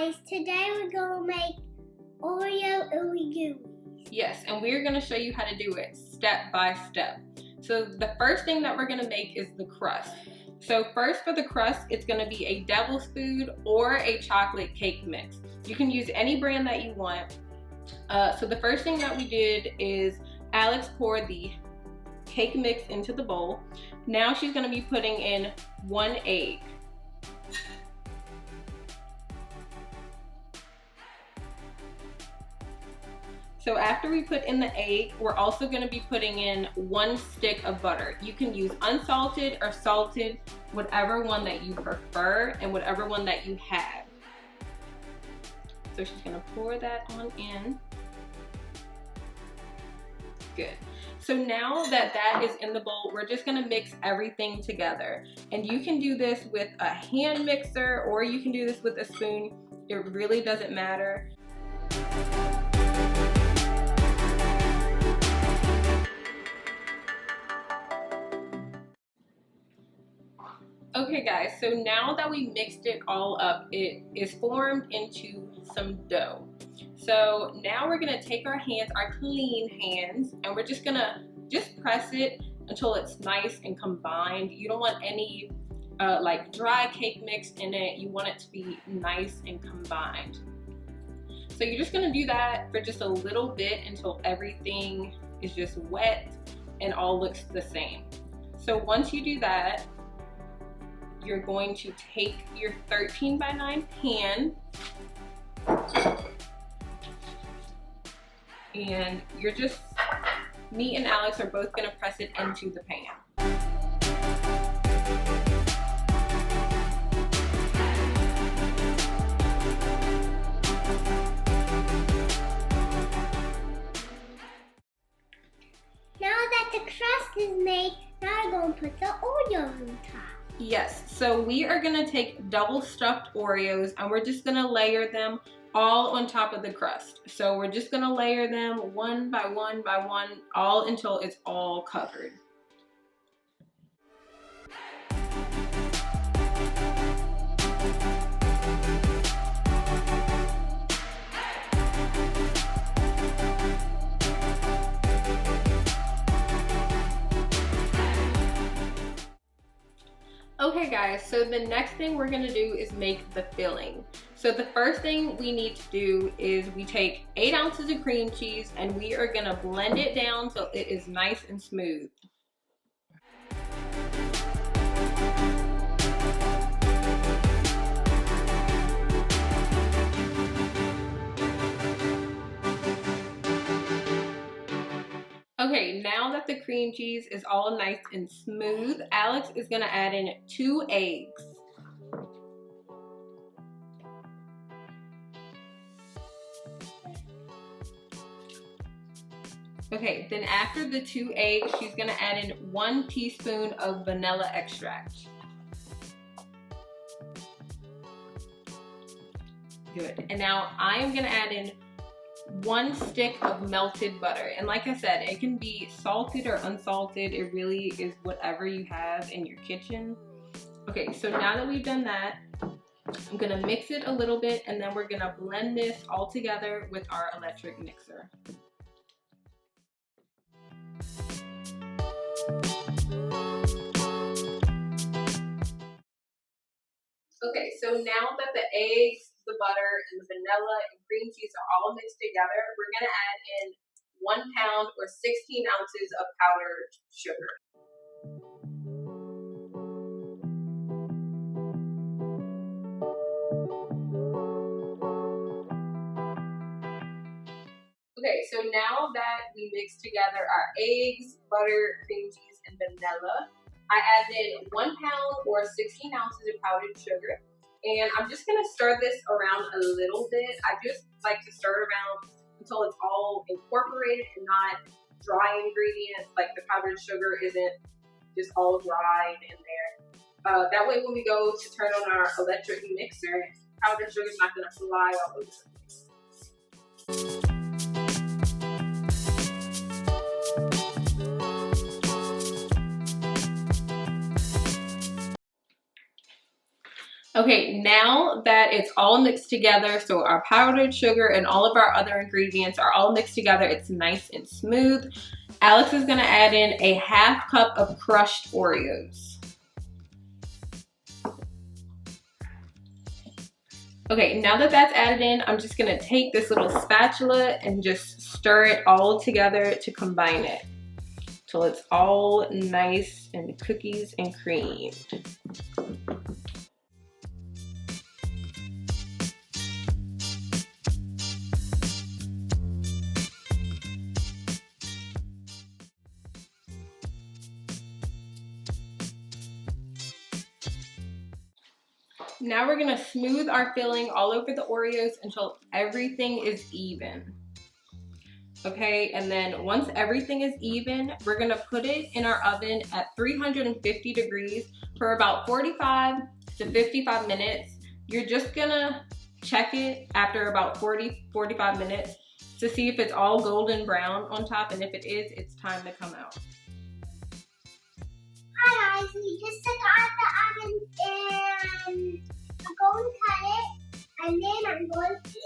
guys, today we're going to make Oreo Ooey Gooey. Yes, and we're going to show you how to do it step by step. So the first thing that we're going to make is the crust. So first for the crust, it's going to be a Double Stuf or a chocolate cake mix. You can use any brand that you want. So the first thing that we did is Alex poured the cake mix into the bowl. Now she's going to be putting in 1 egg. So after we put in the egg, we're also going to be putting in 1 stick of butter. You can use unsalted or salted, whatever one that you prefer and whatever one that you have. So she's going to pour that on in. Good. So now that that is in the bowl, we're just going to mix everything together. And you can do this with a hand mixer or you can do this with a spoon. It really doesn't matter. Okay guys, so now that we mixed it all up, it is formed into some dough. So now we're gonna take our hands, our clean hands, and we're just gonna press it until it's nice and combined. You don't want any like dry cake mix in it. You want it to be nice and combined. So you're just gonna do that for just a little bit until everything is just wet and all looks the same. So once you do that, you're going to take your 13x9 pan and me and Alex are both gonna press it into the pan. Now that the crust is made, now we're going to put the Oreos on top. Yes, so we are gonna take double stuffed Oreos and we're just gonna layer them all on top of the crust. So we're just gonna layer them one by one by one, all until it's all covered. Okay guys, so the next thing we're gonna do is make the filling. So the first thing we need to do is we take 8 ounces of cream cheese and we are gonna blend it down so it is nice and smooth. Okay, now that the cream cheese is all nice and smooth, Alex is gonna add in 2 eggs. Okay, then after the 2 eggs, she's gonna add in 1 teaspoon of vanilla extract. Good, and now I am gonna add in 1 stick of melted butter, and like I said, it can be salted or unsalted. It really is whatever you have in your kitchen. Okay, so now that we've done that, I'm gonna mix it a little bit and then we're gonna blend this all together with our electric mixer. Okay, so now that the eggs, the butter, and the vanilla and cream cheese are all mixed together, we're gonna add in 1 pound or 16 ounces of powdered sugar. Okay, so now that we mix together our eggs, butter, cream cheese, and vanilla, I added in 1 pound or 16 ounces of powdered sugar. And I'm just gonna stir this around a little bit. I just like to stir it around until it's all incorporated and not dry ingredients, like the powdered sugar isn't just all dry in there. That way when we go to turn on our electric mixer, powdered sugar is not gonna fly all over the place. Okay, now that it's all mixed together, so our powdered sugar and all of our other ingredients are all mixed together, it's nice and smooth. Alex is gonna add in a 1/2 cup of crushed Oreos. Okay, now that that's added in, I'm just gonna take this little spatula and just stir it all together to combine it till it's all nice and cookies and cream. Now we're gonna smooth our filling all over the Oreos until everything is even. Okay, and then once everything is even, we're gonna put it in our oven at 350 degrees for about 45 to 55 minutes. You're just gonna check it after about 45 minutes to see if it's all golden brown on top, and if it is, it's time to come out. Hi guys, we just took out the oven and I'm going to cut it and then I'm going to